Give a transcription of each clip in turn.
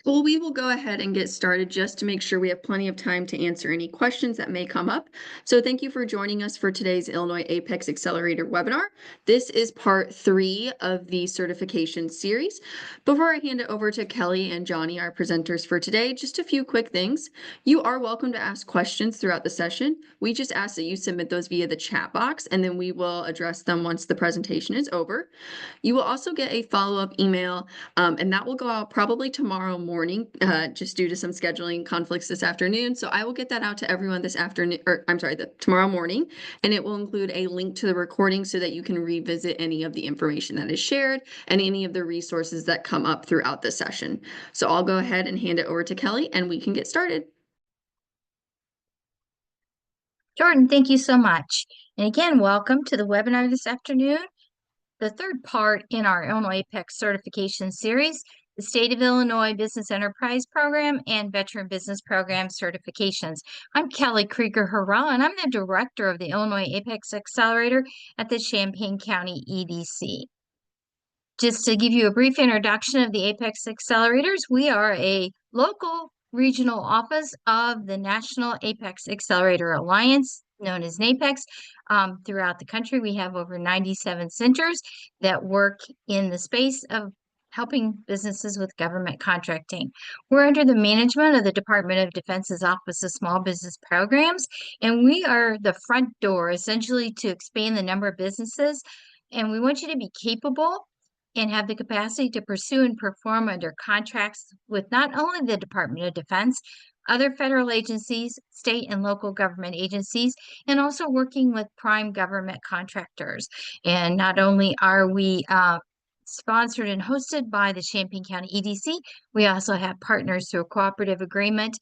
Well, we will go ahead and get started just to make sure we have plenty of time to answer any questions that may come up. So thank you for joining us for today's Illinois Apex Accelerator webinar. This is part 3 of the certification series. Before I hand it over to Kelly and Johnny, our presenters for today, just a few quick things. You are welcome to ask questions throughout the session. We just ask that you submit those via the chat box, and then we will address them once the presentation is over. You will also get a follow-up email, and that will go out probably tomorrow morning, just due to some scheduling conflicts this afternoon. So I will get that out to everyone this afternoon, or I'm sorry, tomorrow morning, and it will include a link to the recording so that you can revisit any of the information that is shared and any of the resources that come up throughout the session. So I'll go ahead and hand it over to Kelly and we can get started. Jordan, thank you so much. And again, welcome to the webinar this afternoon, the third part in our Illinois Apex certification series, the State of Illinois Business Enterprise Program and Veteran Business Program certifications. I'm Keli Krueger-Huhra, and I'm the director of the Illinois Apex Accelerator at the Champaign County EDC. Just to give you a brief introduction of the Apex Accelerators, we are a local regional office of the National Apex Accelerator Alliance, known as NAPEX. Throughout the country, we have over 97 centers that work in the space of helping businesses with government contracting. We're under the management of the Department of Defense's Office of Small Business Programs, and we are the front door, essentially, to expand the number of businesses. And we want you to be capable and have the capacity to pursue and perform under contracts with not only the Department of Defense, other federal agencies, state and local government agencies, and also working with prime government contractors. And not only are we sponsored and hosted by the Champaign County EDC, we also have partners through a cooperative agreement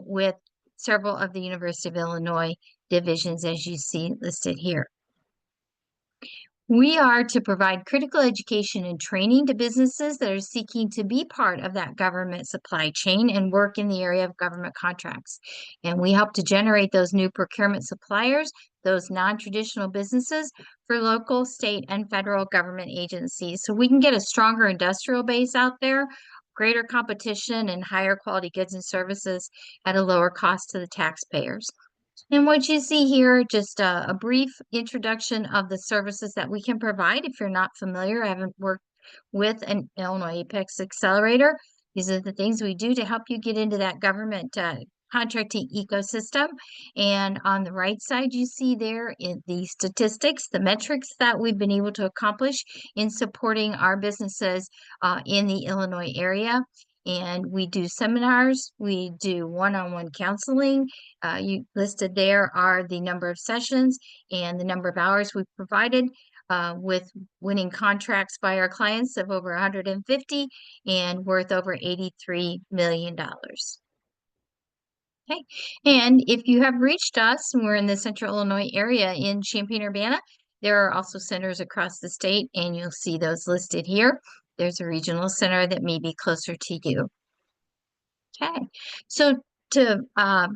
with several of the University of Illinois divisions, as you see listed here. We are to provide critical education and training to businesses that are seeking to be part of that government supply chain and work in the area of government contracts. And we help to generate those new procurement suppliers, those non-traditional businesses for local, state, and federal government agencies. So we can get a stronger industrial base out there, greater competition, and higher quality goods and services at a lower cost to the taxpayers. And what you see here, just a brief introduction of the services that we can provide. If you're not familiar, I haven't worked with an Illinois Apex Accelerator. These are the things we do to help you get into that government contracting ecosystem. And on the right side, you see there the statistics, the metrics that we've been able to accomplish in supporting our businesses in the Illinois area. And we do seminars, we do one-on-one counseling. You listed there are the number of sessions and the number of hours we've provided with winning contracts by our clients of over 150 and worth over $83 million. Okay, and if you have reached us, and we're in the Central Illinois area in Champaign-Urbana, there are also centers across the state, and you'll see those listed here. There's a regional center that may be closer to you. Okay, so to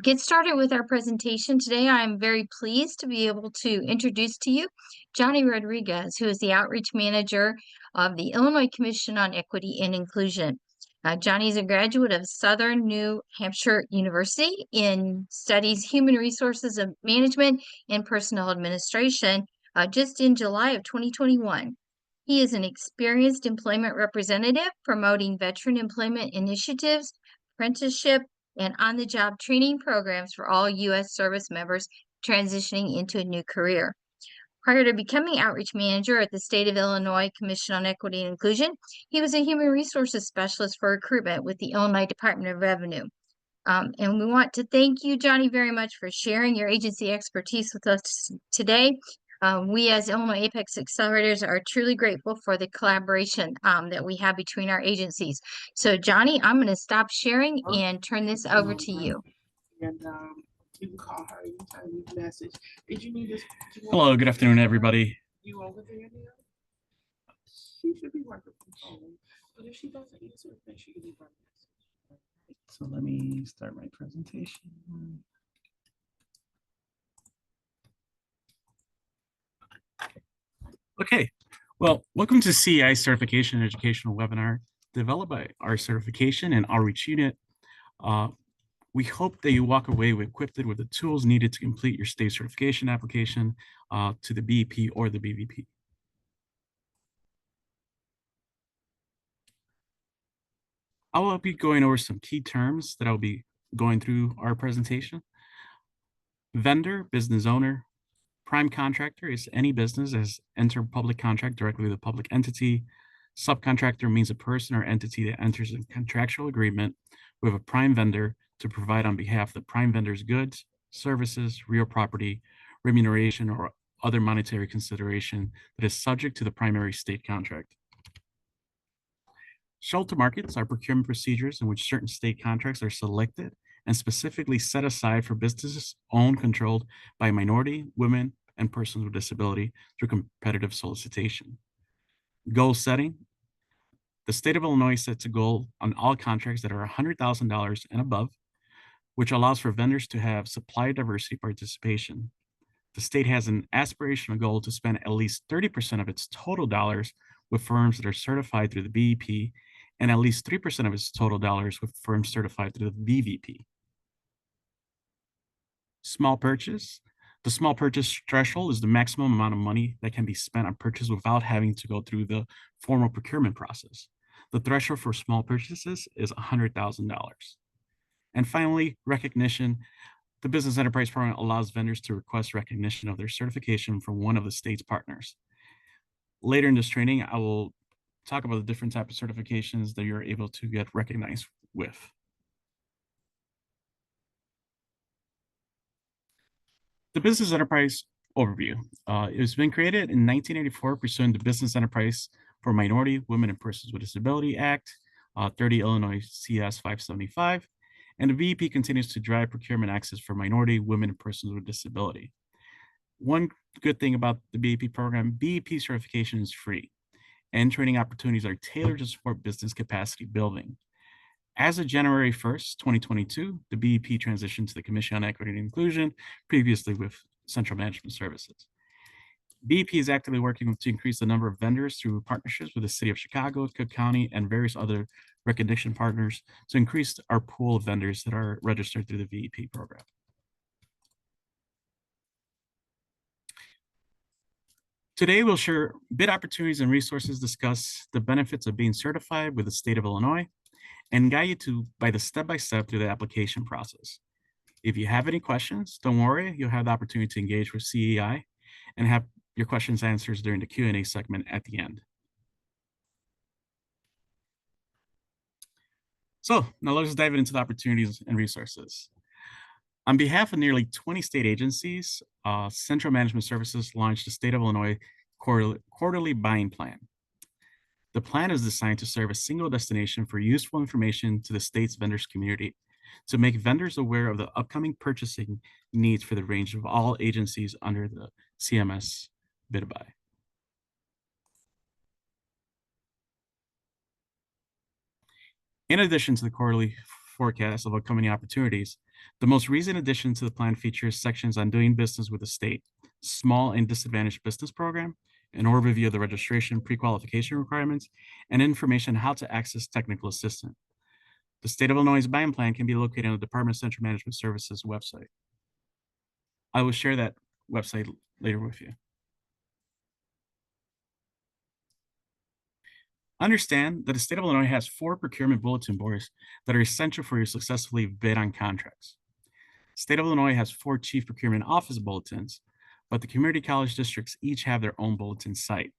get started with our presentation today, I'm very pleased to be able to introduce to you Johnny Rodriguez, who is the Outreach Manager of the Illinois Commission on Equity and Inclusion. Johnny is a graduate of Southern New Hampshire University in studies human resources management and personnel administration just in July of 2021. He is an experienced employment representative promoting veteran employment initiatives, apprenticeship, and on-the-job training programs for all U.S. service members transitioning into a new career. Prior to becoming outreach manager at the State of Illinois Commission on Equity and Inclusion, he was a human resources specialist for recruitment with the Illinois Department of Revenue. And we want to thank you, Johnny, very much for sharing your agency expertise with us today. We as Illinois Apex Accelerators are truly grateful for the collaboration that we have between our agencies. So Johnny, I'm going to stop sharing and turn this over to you. And you can call her anytime, leave a message. Did you need this? Hello, good afternoon, everybody. You over there now? She should be working from home. But if she doesn't answer, then she can leave her message. So let me start my presentation. Okay, well, welcome to CEI Certification Educational Webinar. developed by our certification and outreach unit. We hope that you walk away equipped with the tools needed to complete your state certification application to the BEP or the BVP. I will be going over some key terms that I'll be going through our presentation. Vendor, business owner. Prime contractor is any business that has entered public contract directly with a public entity. Subcontractor means a person or entity that enters a contractual agreement with a prime vendor to provide on behalf of the prime vendor's goods, services, real property, remuneration, or other monetary consideration that is subject to the primary state contract. Shelter markets are procurement procedures in which certain state contracts are selected and specifically set aside for businesses owned, controlled by minority, women, and persons with disability through competitive solicitation. Goal setting. The state of Illinois sets a goal on all contracts that are $100,000 and above, which allows for vendors to have supplier diversity participation. The state has an aspirational goal to spend at least 30% of its total dollars with firms that are certified through the BEP and at least 3% of its total dollars with firms certified through the BVP. Small purchase. The small purchase threshold is the maximum amount of money that can be spent on purchase without having to go through the formal procurement process. The threshold for small purchases is $100,000. And finally, recognition. The Business Enterprise Program allows vendors to request recognition of their certification from one of the state's partners. Later in this training, I will talk about the different types of certifications that you're able to get recognized with. The Business Enterprise Overview. It was been created in 1984 pursuant to Business Enterprise for Minority, Women, and Persons with Disability Act, 30 Illinois CS 575, and the BEP continues to drive procurement access for minority, women, and persons with disability. One good thing about the BEP program, BEP certification is free, and training opportunities are tailored to support business capacity building. As of January 1st, 2022, the BEP transitioned to the Commission on Equity and Inclusion, previously with Central Management Services. BEP is actively working to increase the number of vendors through partnerships with the City of Chicago, Cook County, and various other recognition partners to increase our pool of vendors that are registered through the BEP program. Today, we'll share bid opportunities and resources, discuss the benefits of being certified with the state of Illinois, and guide you by the step-by-step through the application process. If you have any questions, don't worry, you'll have the opportunity to engage with CEI and have your questions answered during the Q&A segment at the end. So now let's dive into the opportunities and resources. On behalf of nearly 20 state agencies, Central Management Services launched the State of Illinois quarterly buying plan. The plan is designed to serve a single destination for useful information to the state's vendors community, to make vendors aware of the upcoming purchasing needs for the range of all agencies under the CMS bid buy. In addition to the quarterly forecast of upcoming opportunities, the most recent addition to the plan features sections on doing business with the state, small and disadvantaged business program, an overview of the registration pre-qualification requirements, and information on how to access technical assistance. The State of Illinois buying plan can be located on the Department of Central Management Services website. I will share that website later with you. Understand that the State of Illinois has 4 procurement bulletin boards that are essential for you to successfully bid on contracts. State of Illinois has 4 chief procurement office bulletins, but the community college districts each have their own bulletin site.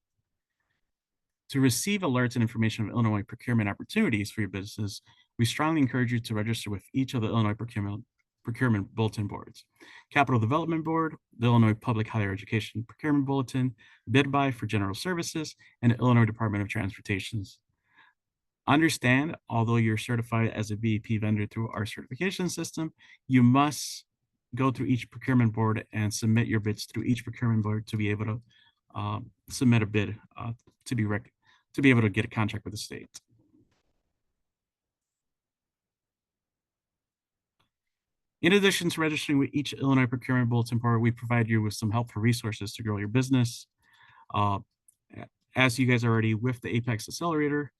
To receive alerts and information of Illinois procurement opportunities for your business, we strongly encourage you to register with each of the Illinois procurement bulletin boards: Capital Development Board, the Illinois Public Higher Education Procurement Bulletin, Bid Buy for General Services, and the Illinois Department of Transportation's. Understand, although you're certified as a BEP vendor through our certification system, you must go through each procurement board and submit your bids through each procurement board to be able to submit a bid to be able to get a contract with the state. In addition to registering with each Illinois procurement bulletin board, we provide you with some helpful resources to grow your business. As you guys are already with the Apex Accelerator,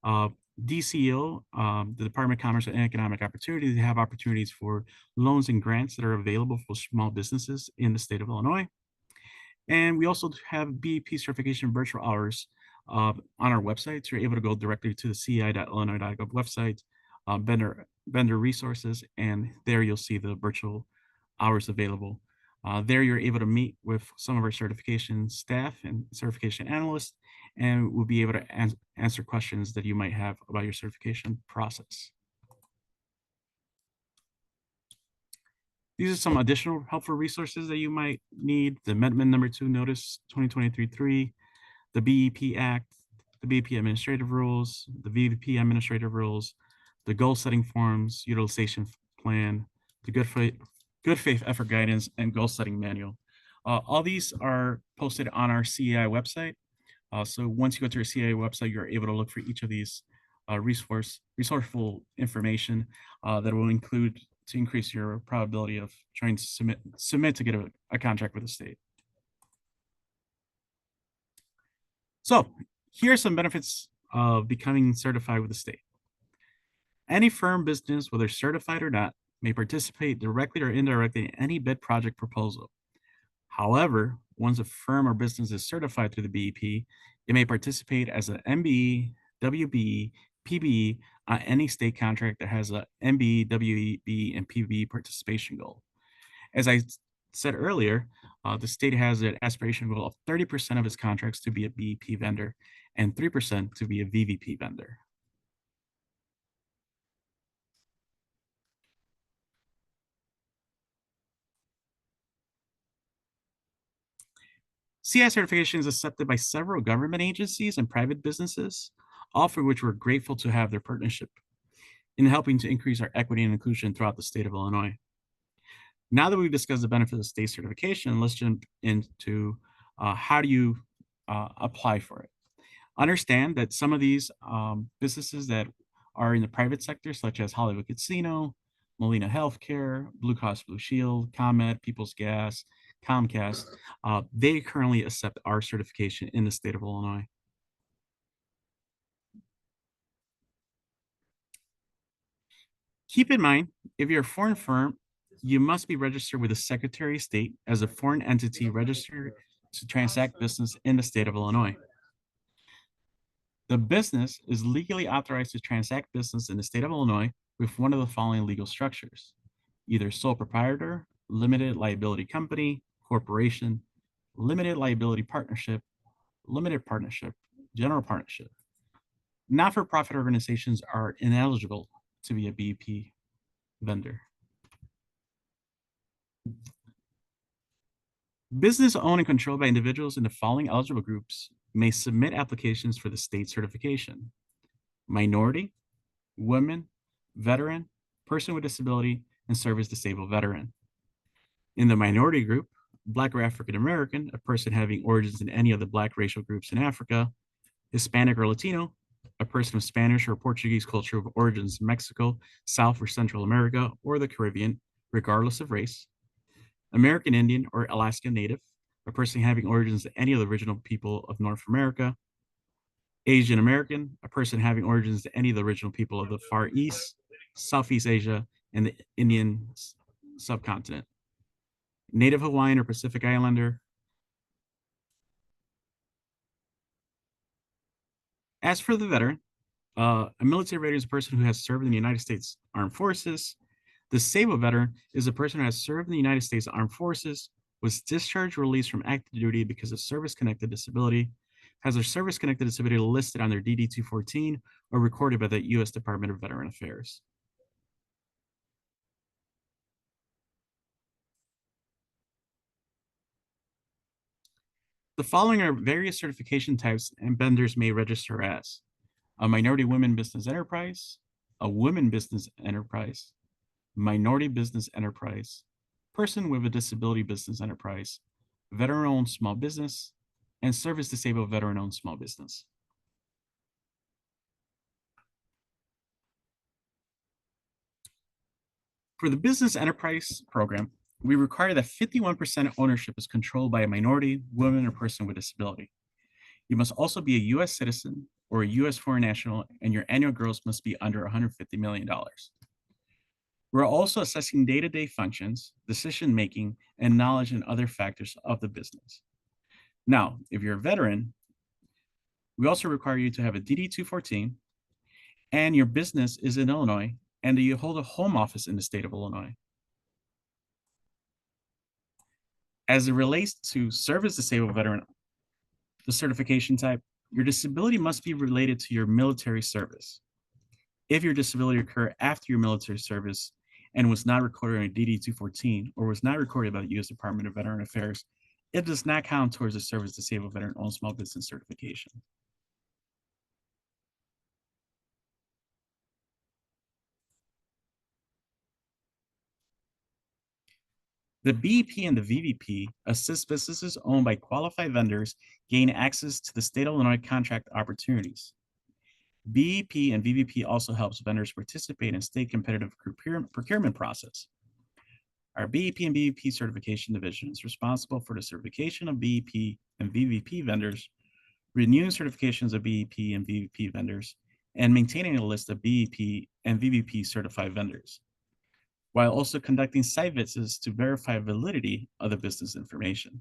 DCO, the Department of Commerce and Economic Opportunity, they have opportunities for loans and grants that are available for small businesses in the state of Illinois. And we also have BEP certification virtual hours on our website. So you're able to go directly to the ci.illinois.gov website, vendor resources, and there you'll see the virtual hours available. There you're able to meet with some of our certification staff and certification analysts, and we'll be able to answer questions that you might have about your certification process. These are some additional helpful resources that you might need: the Amendment Number 2 Notice 2023-3, the BEP Act, the BEP Administrative Rules, the VBP Administrative Rules, the Goal Setting Forms, Utilization Plan, the Good Faith Effort Guidance, and Goal Setting Manual. All these are posted on our CEI website. So once you go to our CEI website, you're able to look for each of these resourceful information that will include to increase your probability of trying to submit to get a contract with the state. So here are some benefits of becoming certified with the state. Any firm business, whether certified or not, may participate directly or indirectly in any bid project proposal. However, once a firm or business is certified through the BEP, it may participate as an MBE, WBE, PBE on any state contract that has a MBE, WBE, and PBE participation goal. As I said earlier, the state has an aspiration goal of 30% of its contracts to be a BEP vendor and 3% to be a VBP vendor. CI certification is accepted by several government agencies and private businesses, all for which we're grateful to have their partnership in helping to increase our equity and inclusion throughout the state of Illinois. Now that we've discussed the benefits of state certification, let's jump into how do you apply for it. Understand that some of these businesses that are in the private sector, such as Hollywood Casino, Molina Healthcare, Blue Cross Blue Shield, ComEd, People's Gas, Comcast, they currently accept our certification in the state of Illinois. Keep in mind, if you're a foreign firm, you must be registered with the Secretary of State as a foreign entity registered to transact business in the state of Illinois. The business is legally authorized to transact business in the state of Illinois with one of the following legal structures: either sole proprietor, limited liability company, corporation, limited liability partnership, limited partnership, general partnership. Not-for-profit organizations are ineligible to be a BEP vendor. Business owned and controlled by individuals in the following eligible groups may submit applications for the state certification: minority, women, veteran, person with disability, and service-disabled veteran. In the minority group, Black or African American, a person having origins in any of the Black racial groups in Africa; Hispanic or Latino, a person of Spanish or Portuguese culture of origins in Mexico, South or Central America, or the Caribbean, regardless of race; American Indian or Alaskan Native, a person having origins in any of the original people of North America; Asian American, a person having origins in any of the original people of the Far East, Southeast Asia, and the Indian subcontinent; Native Hawaiian or Pacific Islander. As for the veteran, a military veteran is a person who has served in the United States Armed Forces. The disabled veteran is a person who has served in the United States Armed Forces, was discharged or released from active duty because of service-connected disability, has their service-connected disability listed on their DD-214 or recorded by the U.S. Department of Veteran Affairs. The following are various certification types and vendors may register as: a minority women business enterprise, a women business enterprise, minority business enterprise, person with a disability business enterprise, veteran-owned small business, and service-disabled veteran-owned small business. For the business enterprise program, we require that 51% ownership is controlled by a minority, woman, or person with disability. You must also be a U.S. citizen or a U.S. foreign national, and your annual gross must be under $150 million. We're also assessing day-to-day functions, decision-making, and knowledge and other factors of the business. Now, if you're a veteran, we also require you to have a DD-214, and your business is in Illinois, and you hold a home office in the state of Illinois. As it relates to service disabled veteran, the certification type, your disability must be related to your military service. If your disability occurred after your military service and was not recorded on a DD-214 or was not recorded by the U.S. Department of Veteran Affairs, it does not count towards the service disabled veteran-owned small business certification. The BEP and the VBP assist businesses owned by qualified vendors gain access to the state of Illinois contract opportunities. BEP and VBP also helps vendors participate in state competitive procurement process. Our BEP and VBP certification division is responsible for the certification of BEP and VBP vendors, renewing certifications of BEP and VBP vendors, and maintaining a list of BEP and VBP certified vendors, while also conducting site visits to verify validity of the business information.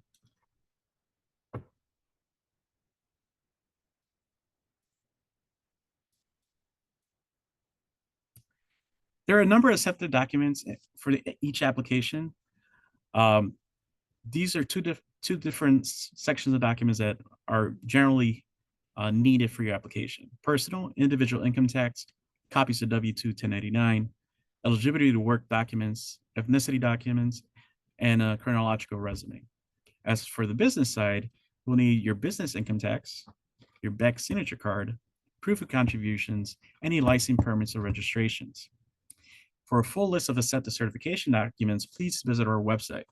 There are a number of accepted documents for each application. These are two different sections of documents that are generally needed for your application: personal, individual income tax, copies of W-2, 1099, eligibility to work documents, ethnicity documents, and a chronological resume. As for the business side, we'll need your business income tax, your BEC signature card, proof of contributions, any license permits or registrations. For a full list of accepted certification documents, please visit our website.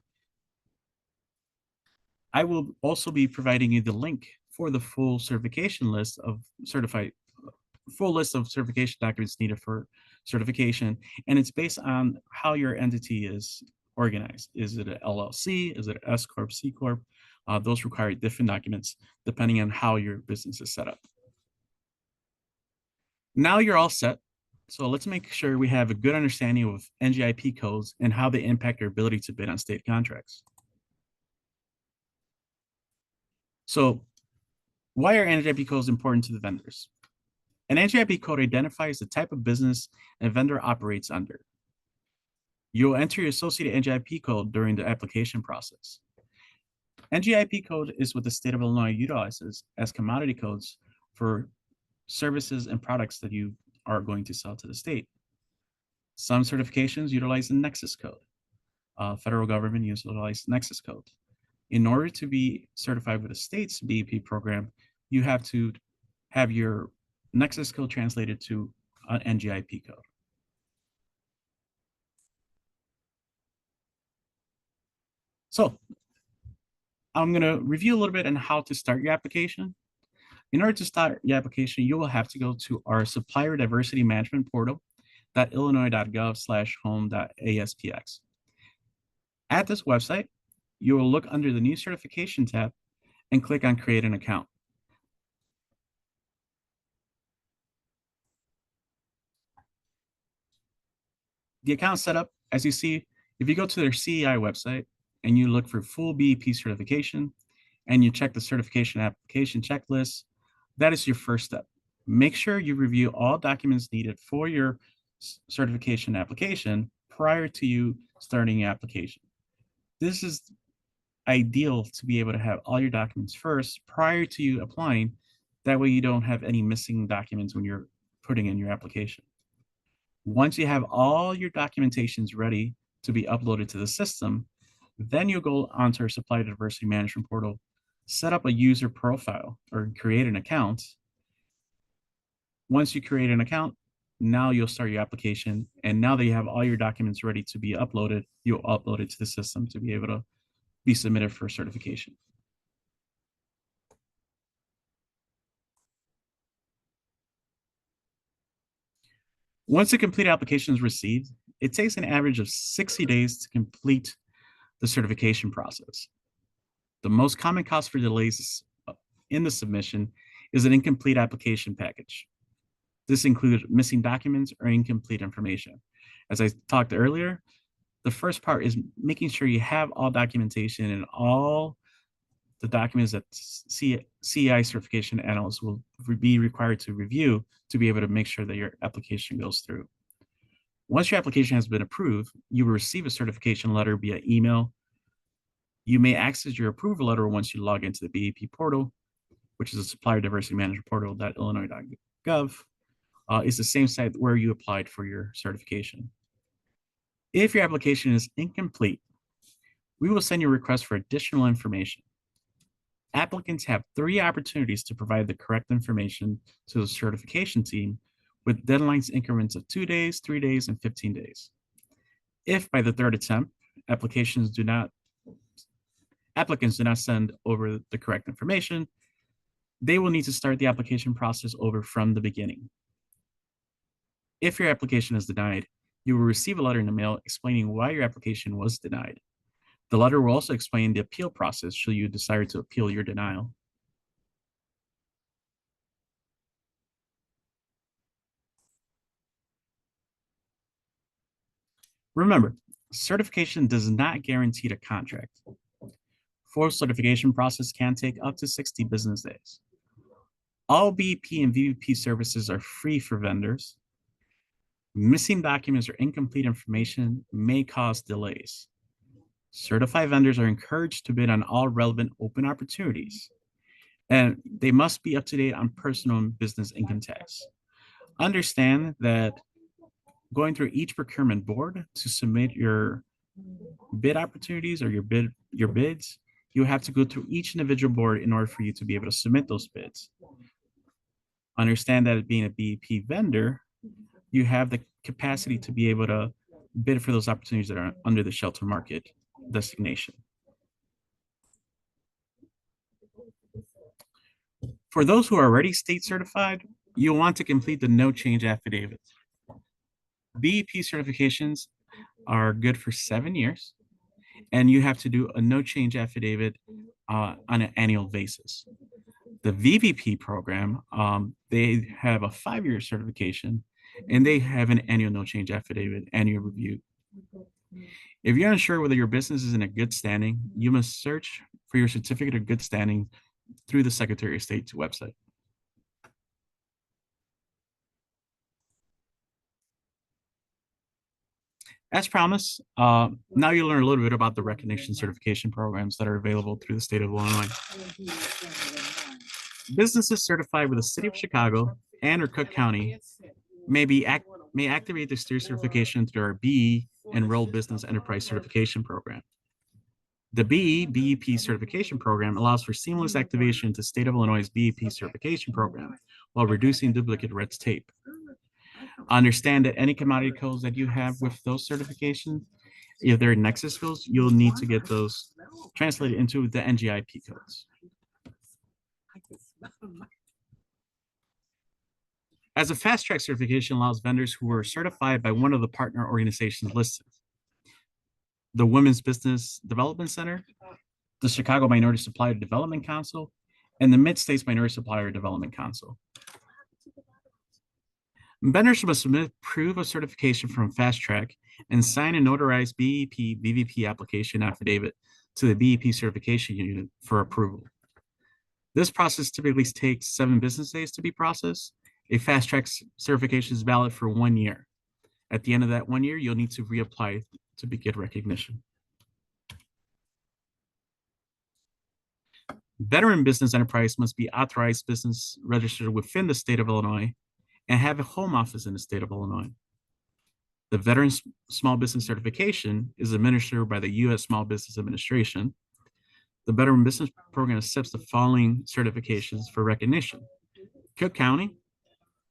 I will also be providing you the link for the full certification list of certification documents needed for certification, and it's based on how your entity is organized. Is it an LLC? Is it an S Corp, C Corp? Those require different documents depending on how your business is set up. Now you're all set. So let's make sure we have a good understanding of NJIP codes and how they impact your ability to bid on state contracts. So why are NJIP codes important to the vendors? An NJIP code identifies the type of business a vendor operates under. You'll enter your associated NJIP code during the application process. NJIP code is what the state of Illinois utilizes as commodity codes for services and products that you are going to sell to the state. Some certifications utilize the Nexus code. Federal government utilizes Nexus code. In order to be certified with the state's BEP program, you have to have your Nexus code translated to an NJIP code. So I'm going to review a little bit on how to start your application. In order to start your application, you will have to go to our Supplier Diversity Management portal, illinois.gov/home.aspx. At this website, you will look under the New Certification tab and click on Create an Account. The account setup, as you see, if you go to their CEI website and you look for full BEP certification and you check the certification application checklist, that is your first step. Make sure you review all documents needed for your certification application prior to you starting your application. This is ideal to be able to have all your documents first prior to you applying. That way you don't have any missing documents when you're putting in your application. Once you have all your documentations ready to be uploaded to the system, then you'll go onto our Supplier Diversity Management portal, set up a user profile or create an account. Once you create an account, now you'll start your application. And now that you have all your documents ready to be uploaded, you'll upload it to the system to be able to be submitted for certification. Once a complete application is received, it takes an average of 60 days to complete the certification process. The most common cause for delays in the submission is an incomplete application package. This includes missing documents or incomplete information. As I talked earlier, the first part is making sure you have all documentation and all the documents that CEI certification analysts will be required to review to be able to make sure that your application goes through. Once your application has been approved, you will receive a certification letter via email. You may access your approval letter once you log into the BEP portal, which is a supplier diversity management portal.illinois.gov. It's the same site where you applied for your certification. If your application is incomplete, we will send you a request for additional information. Applicants have 3 opportunities to provide the correct information to the certification team with deadlines increments of 2 days, 3 days, and 15 days. If by the 3rd attempt, applicants do not send over the correct information, they will need to start the application process over from the beginning. If your application is denied, you will receive a letter in the mail explaining why your application was denied. The letter will also explain the appeal process should you desire to appeal your denial. Remember, certification does not guarantee the contract. Full certification process can take up to 60 business days. All BEP and VBP services are free for vendors. Missing documents or incomplete information may cause delays. Certified vendors are encouraged to bid on all relevant open opportunities, and they must be up to date on personal and business income tax. Understand that going through each procurement board to submit your bid opportunities or your bids, you have to go through each individual board in order for you to be able to submit those bids. Understand that being a BEP vendor, you have the capacity to be able to bid for those opportunities that are under the shelter market designation. For those who are already state certified, you'll want to complete the no change affidavit. BEP certifications are good for 7 years, and you have to do a no change affidavit on an annual basis. The VBP program, they have a 5-year certification, and they have an annual no change affidavit, annual review. If you're unsure whether your business is in a good standing, you must search for your certificate of good standing through the Secretary of State's website. As promised, now you'll learn a little bit about the recognition certification programs that are available through the state of Illinois. Businesses certified with the City of Chicago and or Cook County may activate their steer certification through our BE Enrolled Business Enterprise Certification Program. The BEP certification program allows for seamless activation to State of Illinois' BEP certification program while reducing duplicate red tape. Understand that any commodity codes that you have with those certifications, if they're Nexus codes, you'll need to get those translated into the NGIP codes. As a fast track certification allows vendors who are certified by one of the partner organizations listed: the Women's Business Development Center, the Chicago Minority Supplier Development Council, and the Mid-States Minority Supplier Development Council. Vendors must submit proof of certification from Fast Track and sign a notarized BEP VBP application affidavit to the BEP certification unit for approval. This process typically takes 7 business days to be processed. A Fast Track certification is valid for 1 year. At the end of that 1 year, you'll need to reapply to get recognition. Veteran business enterprise must be authorized business registered within the state of Illinois and have a home office in the state of Illinois. The Veteran Small Business Certification is administered by the U.S. Small Business Administration. The Veteran Business Program accepts the following certifications for recognition: Cook County,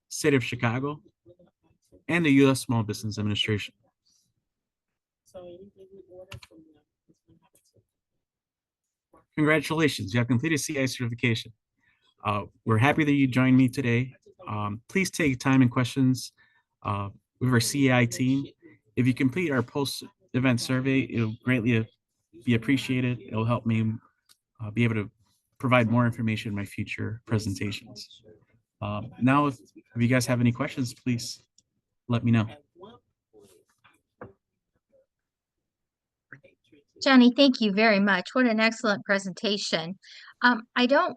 State of Chicago, and the U.S. Small Business Administration. Congratulations, you have completed CI certification. We're happy that you joined me today. Please take time and questions with our CEI team. If you complete our post-event survey, it'll greatly be appreciated. It'll help me be able to provide more information in my future presentations. Now, if you guys have any questions, please let me know. Johnny, thank you very much. What an excellent presentation. I don't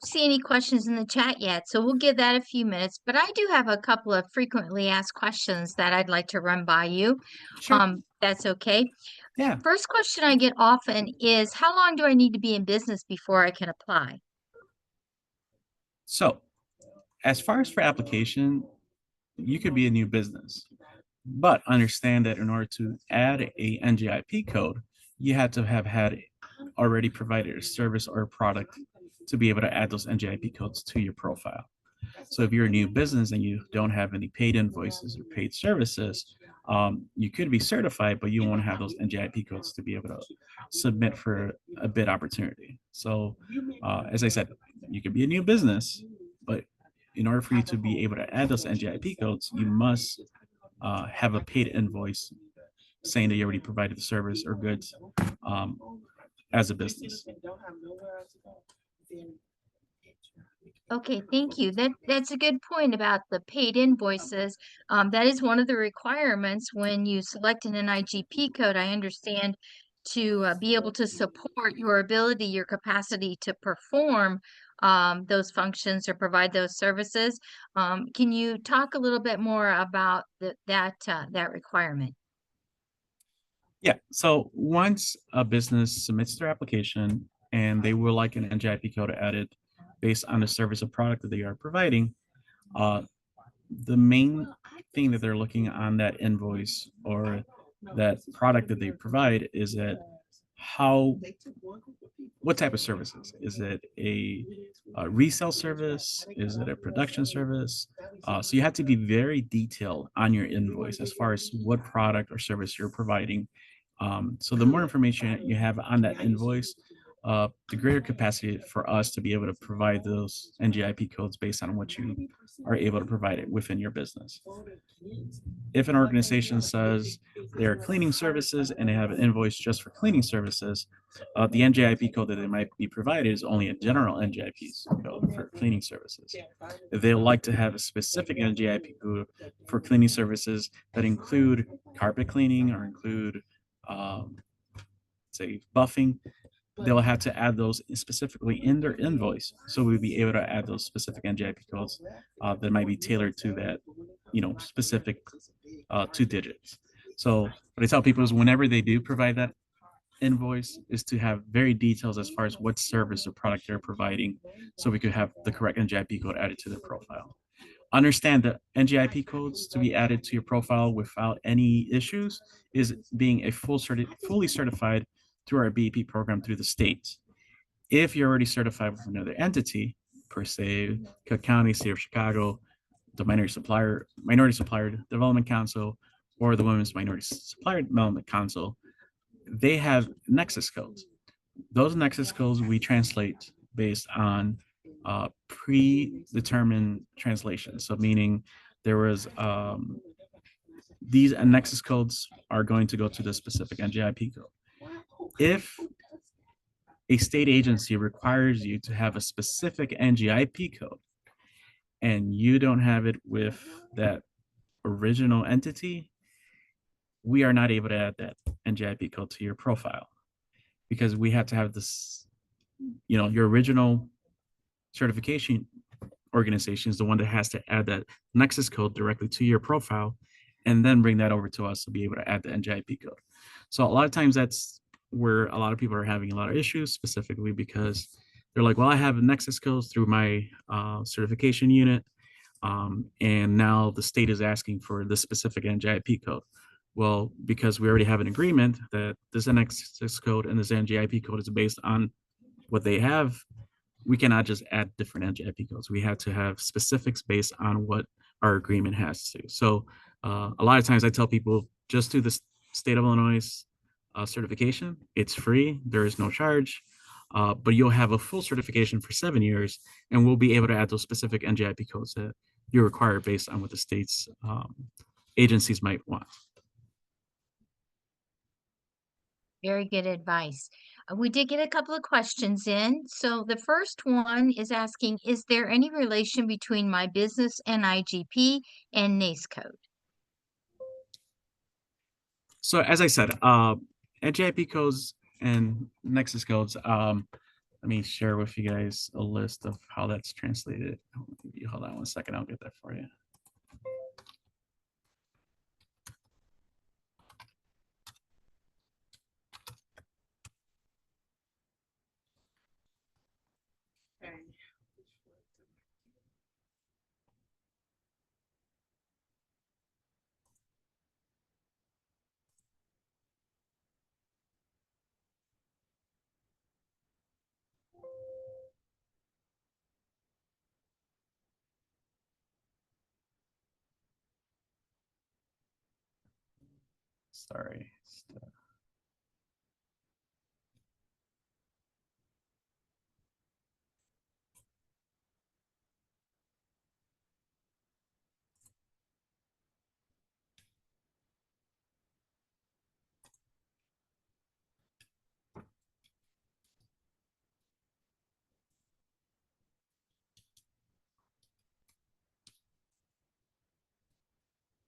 see any questions in the chat yet, so we'll give that a few minutes, but I do have a couple of frequently asked questions that I'd like to run by you. Sure. That's okay. Yeah. First question I get often is, how long do I need to be in business before I can apply? So as far as for application, you could be a new business, but understand that in order to add a NJIP code, you had to have had already provided a service or a product to be able to add those NJIP codes to your profile. So if you're a new business and you don't have any paid invoices or paid services, you could be certified, but you won't have those NJIP codes to be able to submit for a bid opportunity. So as I said, you could be a new business, but in order for you to be able to add those NJIP codes, you must have a paid invoice saying that you already provided the service or goods as a business. Okay, thank you. That's a good point about the paid invoices. That is one of the requirements when you select an NIGP code, I understand, to be able to support your ability, your capacity to perform those functions or provide those services. Can you talk a little bit more about that requirement? Yeah, so once a business submits their application and they would like an NJIP code added based on the service or product that they are providing, the main thing that they're looking on that invoice or that product that they provide is that what type of services? Is it a resale service? Is it a production service? So you have to be very detailed on your invoice as far as what product or service you're providing. So the more information you have on that invoice, the greater capacity for us to be able to provide those NJIP codes based on what you are able to provide it within your business. If an organization says they're cleaning services and they have an invoice just for cleaning services, the NJIP code that they might be provided is only a general NJIP code for cleaning services. If they like to have a specific NJIP code for cleaning services that include carpet cleaning or include say buffing, they'll have to add those specifically in their invoice. So we'll be able to add those specific NJIP codes that might be tailored to that, specific 2 digits. So what I tell people is whenever they do provide that invoice is to have very details as far as what service or product they're providing so we could have the correct NJIP code added to their profile. Understand that NJIP codes to be added to your profile without any issues is being a fully certified through our BEP program through the state. If you're already certified with another entity, per se, Cook County, State of Chicago, the Minority Supplier Development Council, or the Women's Minority Supplier Development Council, they have nexus codes. Those nexus codes we translate based on predetermined translations. So meaning there was these nexus codes are going to go to the specific NJIP code. If a state agency requires you to have a specific NJIP code and you don't have it with that original entity, we are not able to add that NJIP code to your profile because we have to have this, your original certification organization is the one that has to add that nexus code directly to your profile and then bring that over to us to be able to add the NJIP code. So a lot of times that's where a lot of people are having a lot of issues, specifically because they're like, well, I have nexus codes through my certification unit, and now the state is asking for this specific NJIP code. Well, because we already have an agreement that this nexus code and this NJIP code is based on what they have, we cannot just add different NJIP codes. We have to have specifics based on what our agreement has to. So a lot of times I tell people just do the state of Illinois certification. It's free. There is no charge, but you'll have a full certification for 7 years, and we'll be able to add those specific NJIP codes that you require based on what the state's agencies might want. Very good advice. We did get a couple of questions in. So the first one is asking, is there any relation between my business NIGP and NACE code? So as I said, NJIP codes and Nexus codes, let me share with you guys a list of how that's translated. Hold on one second, I'll get that for you. Okay. Sorry.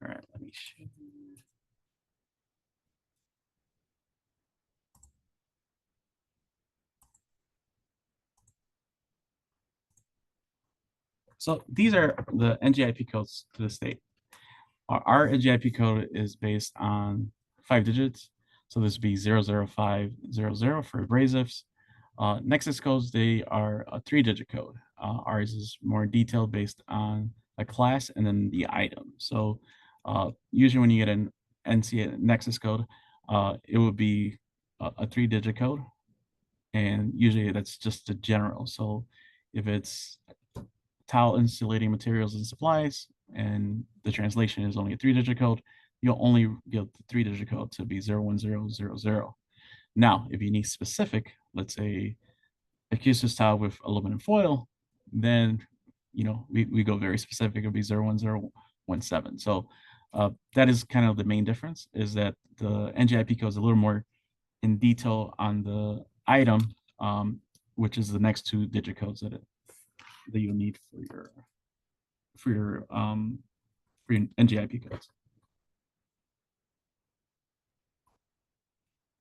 All right, let me share. So these are the NJIP codes to the state. Our NJIP code is based on 5 digits. So this would be 00500 for abrasives. Nexus codes, they are a 3-digit code. Ours is more detailed based on a class and then the item. So usually when you get an NCA Nexus code, it would be a 3-digit code. And usually that's just a general. So if it's tile insulating materials and supplies, and the translation is only a 3-digit code, you'll only get the 3-digit code to be 01000. Now, if you need specific, let's say adhesive tile with aluminum foil, then we go very specific. It'll be 01017. So that is kind of the main difference, is that the NJIP code is a little more in detail on the item, which is the next 2-digit codes that you need for your NJIP codes.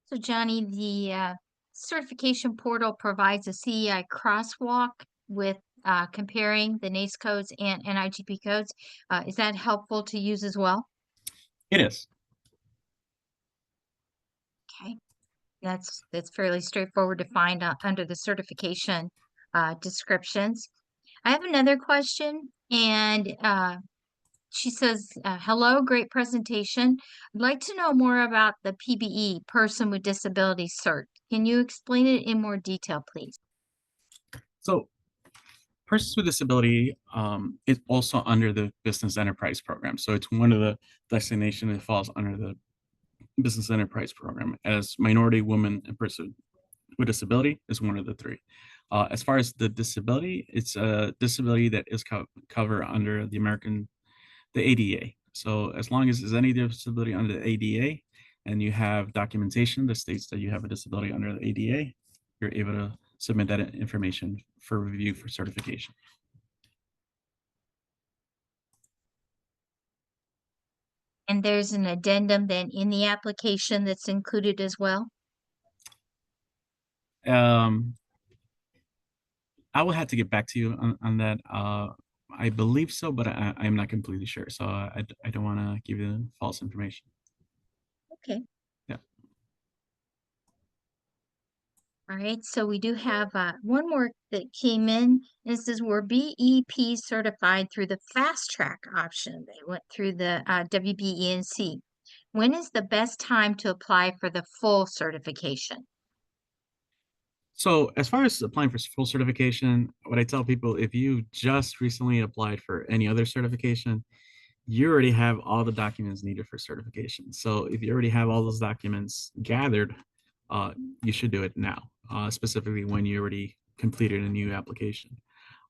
So Johnny, the certification portal provides a CEI crosswalk with comparing the NACE codes and NIGP codes. Is that helpful to use as well? It is. Okay, that's fairly straightforward to find under the certification descriptions. I have another question, and she says, hello, great presentation. I'd like to know more about the PBE, Person with Disability Cert. Can you explain it in more detail, please? So persons with disability is also under the business enterprise program. So it's one of the designations that falls under the business enterprise program, as minority, women, and person with disability is one of the 3. As far as the disability, it's a disability that is covered under the ADA. So as long as there's any disability under the ADA and you have documentation that states that you have a disability under the ADA, you're able to submit that information for review for certification. And there's an addendum then in the application that's included as well? I will have to get back to you on that. I believe so, but I'm not completely sure. So I don't want to give you false information. Okay. Yeah. All right, so we do have one more that came in. It says we're BEP certified through the fast track option. They went through the WBENC. When is the best time to apply for the full certification? So as far as applying for full certification, what I tell people, if you just recently applied for any other certification, you already have all the documents needed for certification. So if you already have all those documents gathered, you should do it now, specifically when you already completed a new application.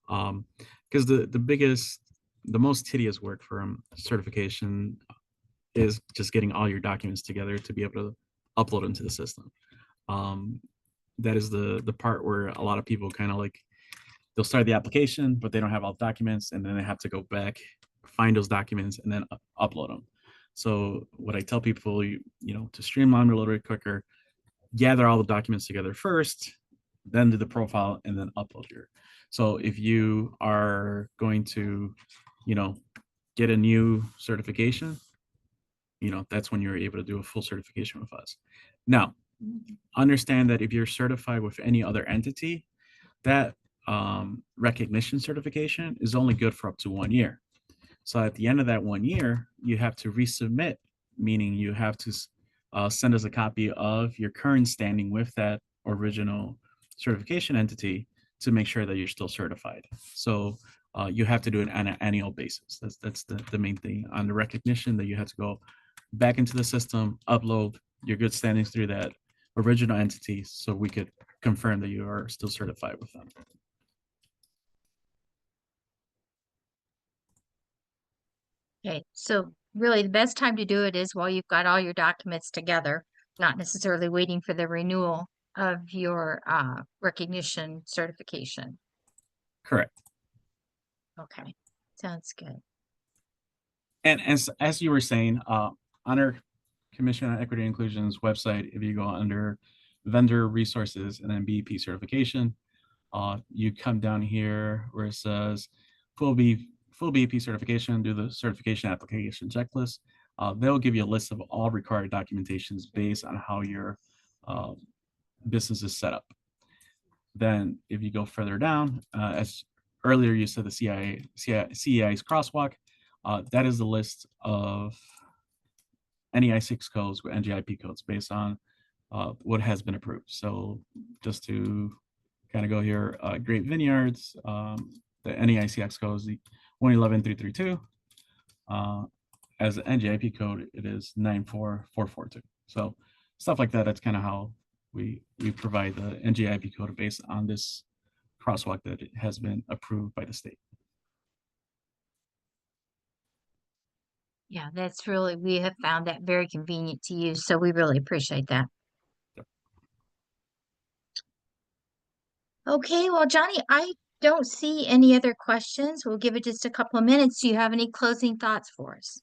Because the most tedious work for certification is just getting all your documents together to be able to upload into the system. That is the part where a lot of people kind of like, they'll start the application, but they don't have all the documents, and then they have to go back, find those documents, and then upload them. So what I tell people, you know, to streamline it a little bit quicker, gather all the documents together first, then do the profile, and then upload your. So if you are going to, you know, get a new certification, you know, that's when you're able to do a full certification with us. Now, understand that if you're certified with any other entity, that recognition certification is only good for up to 1 year. So at the end of that 1 year, you have to resubmit, meaning you have to send us a copy of your current standing with that original certification entity to make sure that you're still certified. So you have to do it on an annual basis. That's the main thing on the recognition, that you have to go back into the system, upload your good standings through that original entity so we could confirm that you are still certified with them. Okay, so really the best time to do it is while you've got all your documents together, not necessarily waiting for the renewal of your recognition certification. Correct. Okay, sounds good. And as you were saying, on our Commission on Equity and Inclusion's website, if you go under vendor resources and then BEP certification, you come down here where it says full BEP certification, do the certification application checklist. They'll give you a list of all required documentations based on how your business is set up. Then if you go further down, as earlier you said, the CEI's crosswalk, that is the list of NEI 6 codes with NGIP codes based on what has been approved. So just to kind of go here, Great Vineyards, the NEICX code is the 111332. As an NGIP code, it is 94442. So stuff like that, that's kind of how we provide the NGIP code based on this crosswalk that it has been approved by the state. Yeah, that's really, we have found that very convenient to use, so we really appreciate that. Yep. Okay, well, Johnny, I don't see any other questions. We'll give it just a couple of minutes. Do you have any closing thoughts for us?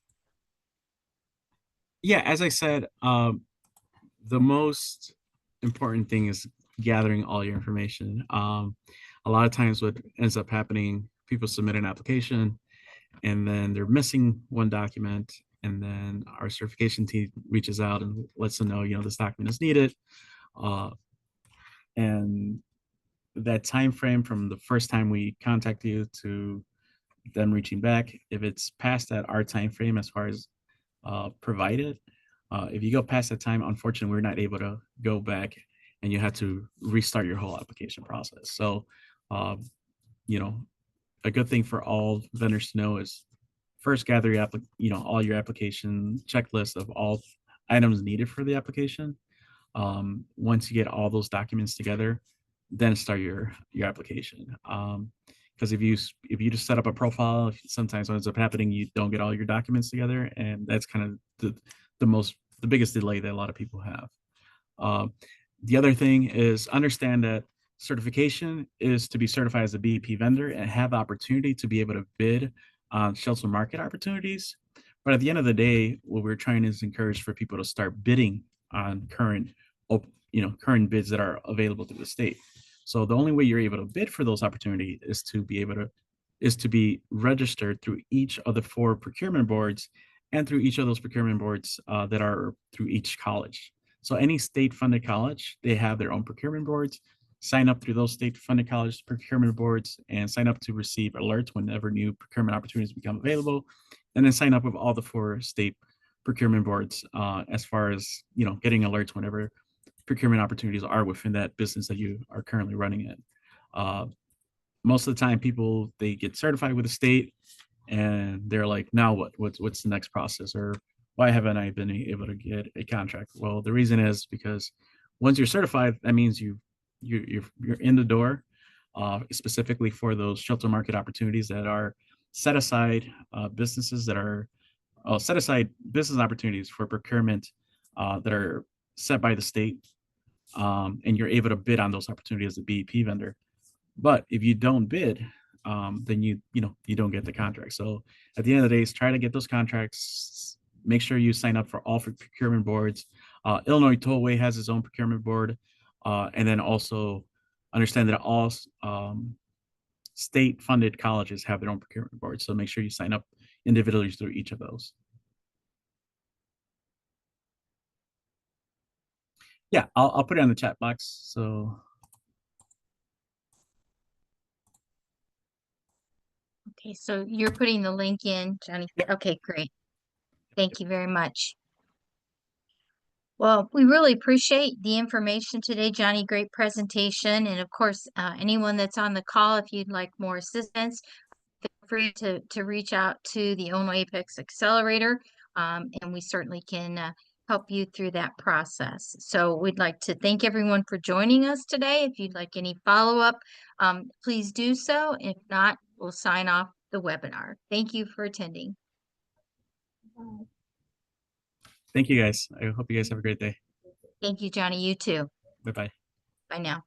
Yeah, as I said, the most important thing is gathering all your information. A lot of times what ends up happening, people submit an application and then they're missing one document, and then our certification team reaches out and lets them know, you know, this document is needed. And that time frame from the first time we contact you to them reaching back, if it's past that our time frame as far as provided, if you go past that time, unfortunately, we're not able to go back and you have to restart your whole application process. So, you know, a good thing for all vendors to know is first gather your all your application checklist of all items needed for the application. Once you get all those documents together, then start your application. Because if you just set up a profile, sometimes what ends up happening, you don't get all your documents together, and that's kind of the biggest delay that a lot of people have. The other thing is understand that certification is to be certified as a BEP vendor and have the opportunity to be able to bid on shelter market opportunities. But at the end of the day, what we're trying is encourage for people to start bidding on current bids that are available through the state. So the only way you're able to bid for those opportunities is to be registered through each of the 4 procurement boards and through each of those procurement boards that are through each college. So any state-funded college, they have their own procurement boards. Sign up through those state-funded college procurement boards and sign up to receive alerts whenever new procurement opportunities become available. And then sign up with all the 4 state procurement boards as far as, you know, getting alerts whenever procurement opportunities are within that business that you are currently running in. Most of the time, people, they get certified with the state and they're like, now what? What's the next process? Or why haven't I been able to get a contract? Well, the reason is because once you're certified, that means you're in the door, specifically for those shelter market opportunities that are set aside businesses that are set aside business opportunities for procurement that are set by the state and you're able to bid on those opportunities as a BEP vendor. But if you don't bid, then you don't get the contract. So at the end of the day, is try to get those contracts. Make sure you sign up for all procurement boards. Illinois Tollway has its own procurement board, and then also understand that all state-funded colleges have their own procurement board. So make sure you sign up individually through each of those. Yeah, I'll put it on the chat box. So. Okay, so you're putting the link in, Johnny. Okay, great. Thank you very much. Well, we really appreciate the information today, Johnny. Great presentation. And of course, anyone that's on the call, if you'd like more assistance, feel free to reach out to the Illinois Apex Accelerator, and we certainly can help you through that process. So we'd like to thank everyone for joining us today. If you'd like any follow-up, please do so. If not, we'll sign off the webinar. Thank you for attending. Thank you, guys. I hope you guys have a great day. Thank you, Johnny. You too. Bye-bye. Bye now.